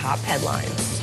top headlines.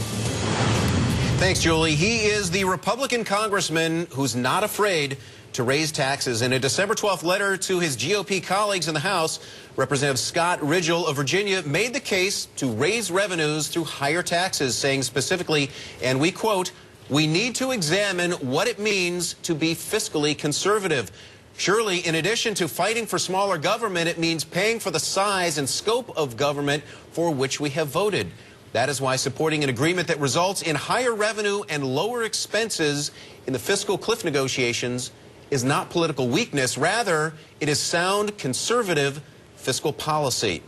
Thanks, Julie. He is the Republican congressman who's not afraid to raise taxes. In a December 12th letter to his GOP colleagues in the House, Representative Scott Rigell of Virginia made the case to raise revenues through higher taxes, saying specifically, and we quote, "We need to examine what it means to be fiscally conservative. Surely, in addition to fighting for smaller government, it means paying for the size and scope of government for which we have voted. That is why supporting an agreement that results in higher revenue and lower expenses in the fiscal cliff negotiations is not political weakness. Rather, it is sound conservative fiscal policy."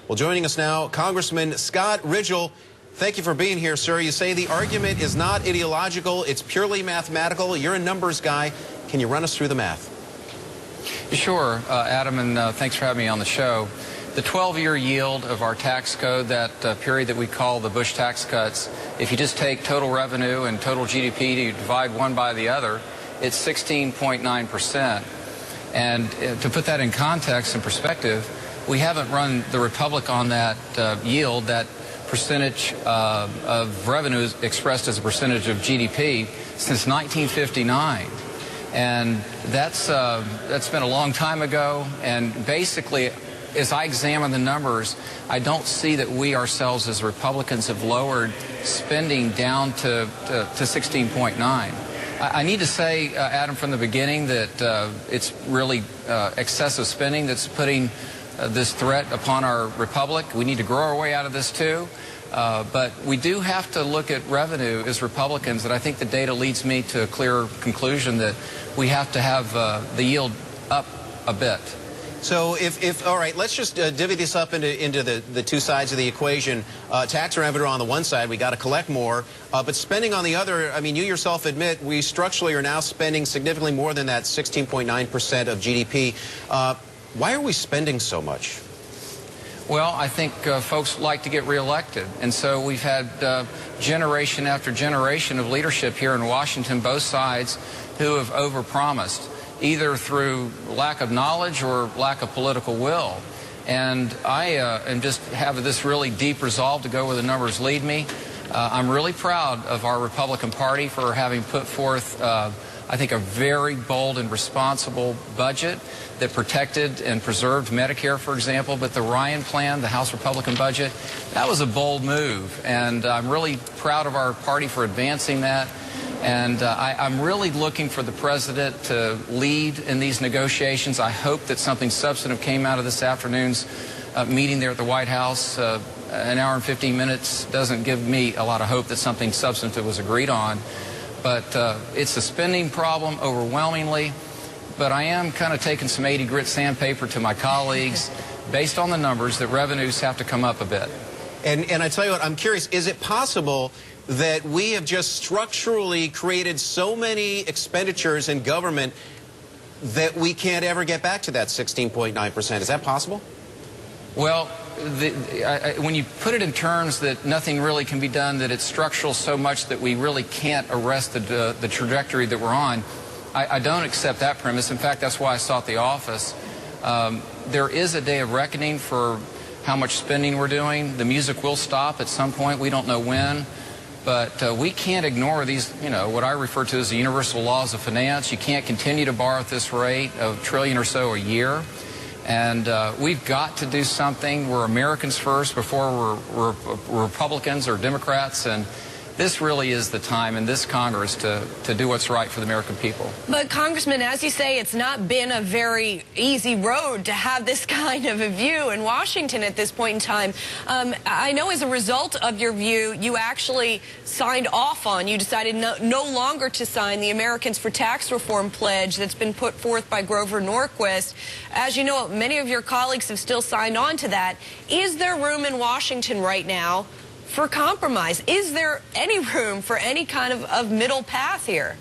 Well, joining us now, Congressman Scott Rigell. Thank you for being here, sir. You say the argument is not ideological, it's purely mathematical. You're a numbers guy. Can you run us through the math? Sure, Adam, and thanks for having me on the show. The 12-year yield of our tax code, that period that we call the Bush tax cuts, if you just take total revenue and total GDP, you divide one by the other, it's 16.9%. And to put that in context and perspective, we haven't run the Republic on that yield, that percentage of revenues expressed as a percentage of GDP, since 1959. And that's been a long time ago, and basically, as I examine the numbers, I don't see that we ourselves as Republicans have lowered spending down to 16.9. I need to say, Adam, from the beginning that it's really excessive spending that's putting this threat upon our republic. We need to grow our way out of this too. But we do have to look at revenue as Republicans, and I think the data leads me to a clear conclusion that we have to have the yield up a bit. So all right, let's just divvy this up into the two sides of the equation. Tax revenue on the one side, we got to collect more, but spending on the other, I mean, you yourself admit we structurally are now spending significantly more than that 16.9% of GDP. Why are we spending so much? Well, I think folks like to get reelected, and so we've had generation after generation of leadership here in Washington, both sides, who have overpromised, either through lack of knowledge or lack of political will. And I just have this really deep resolve to go where the numbers lead me. I'm really proud of our Republican Party for having put forth, I think, a very bold and responsible budget that protected and preserved Medicare, for example. But the Ryan plan, the House Republican budget, that was a bold move. And I'm really proud of our party for advancing that. And I'm really looking for the president to lead in these negotiations. I hope that something substantive came out of this afternoon's meeting there at the White House. An hour and 15 minutes doesn't give me a lot of hope that something substantive was agreed on. But it's a spending problem overwhelmingly. But I am kind of taking some 80 grit sandpaper to my colleagues based on the numbers that revenues have to come up a bit. And I tell you what, I'm curious, is it possible that we have just structurally created so many expenditures in government that we can't ever get back to that 16.9%? Is that possible? Well, when you put it in terms that nothing really can be done, that it's structural so much that we really can't arrest the trajectory that we're on, I don't accept that premise. In fact, that's why I sought the office. There is a day of reckoning for how much spending we're doing. The music will stop at some point. We don't know when. But we can't ignore these, what I refer to as the universal laws of finance. You can't continue to borrow at this rate of $1 trillion or so a year. And we've got to do something. We're Americans first before we're Republicans or Democrats. And this really is the time in this Congress to do what's right for the American people. But, Congressman, as you say, it's not been a very easy road to have this kind of a view in Washington at this point in time. I know as a result of your view, you actually signed off on, you decided no longer to sign the Americans for Tax Reform pledge that's been put forth by Grover Norquist. As you know, many of your colleagues have still signed on to that. Is there room in Washington right now for compromise? Is there any room for any kind of middle path here?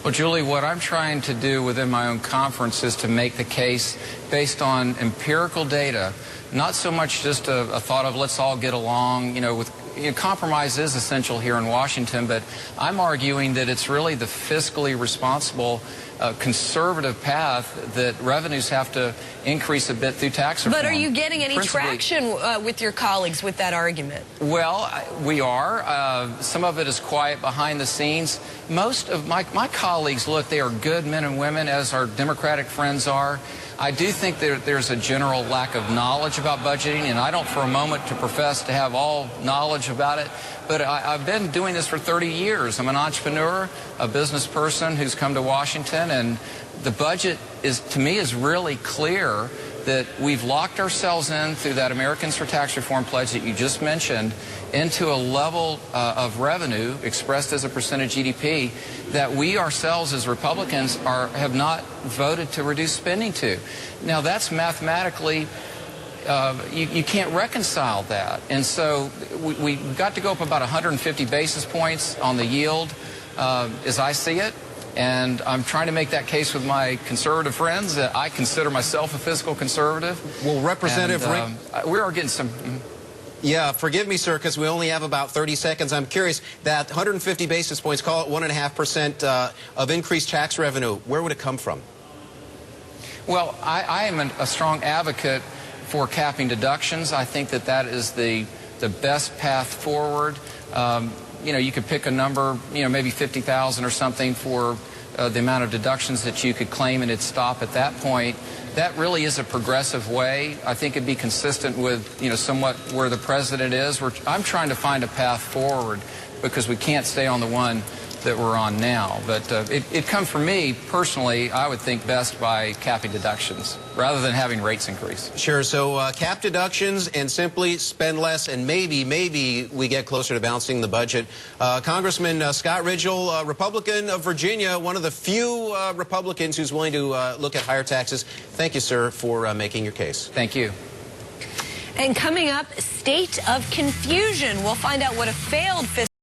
Well, Julie, what I'm trying to do within my own conference is to make the case based on empirical data not so much just a thought of let's all get along, compromise is essential here in Washington, but I'm arguing that it's really the fiscally responsible conservative path that revenues have to increase a bit through tax reform. But are you getting any traction with your colleagues with that argument? Well, we are. Some of it is quiet behind the scenes. Most of my colleagues, look, they are good men and women, as our Democratic friends are. I do think there's a general lack of knowledge about budgeting, and I don't for a moment to profess to have all knowledge about it, but I've been doing this for 30 years. I'm an entrepreneur, a business person who's come to Washington, and the budget to me is really clear that we've locked ourselves in through that Americans for Tax Reform pledge that you just mentioned into a level of revenue expressed as a percentage of GDP that we ourselves as Republicans have not voted to reduce spending to. Now that's mathematically, you can't reconcile that. And so we got to go up about 150 basis points on the yield as I see it. And I'm trying to make that case with my conservative friends. I consider myself a fiscal conservative. Well, Representative we are getting some... Yeah, forgive me, sir, because we only have about 30 seconds. I'm curious, that 150 basis points, call it 1.5% of increased tax revenue, where would it come from? Well, I am a strong advocate for capping deductions. I think that is the best path forward. You could pick a number, maybe 50,000 or something for the amount of deductions that you could claim, and it'd stop at that point. That really is a progressive way. I think it'd be consistent with, somewhat where the president is. I'm trying to find a path forward because we can't stay on the one that we're on now. But it comes for me, personally, I would think best by capping deductions rather than having rates increase. Sure. So cap deductions and simply spend less, and maybe we get closer to balancing the budget. Congressman Scott Rigell, Republican of Virginia, one of the few Republicans who's willing to look at higher taxes. Thank you, sir, for making your case. Thank you. And coming up, state of confusion. We'll find out what a failed fiscal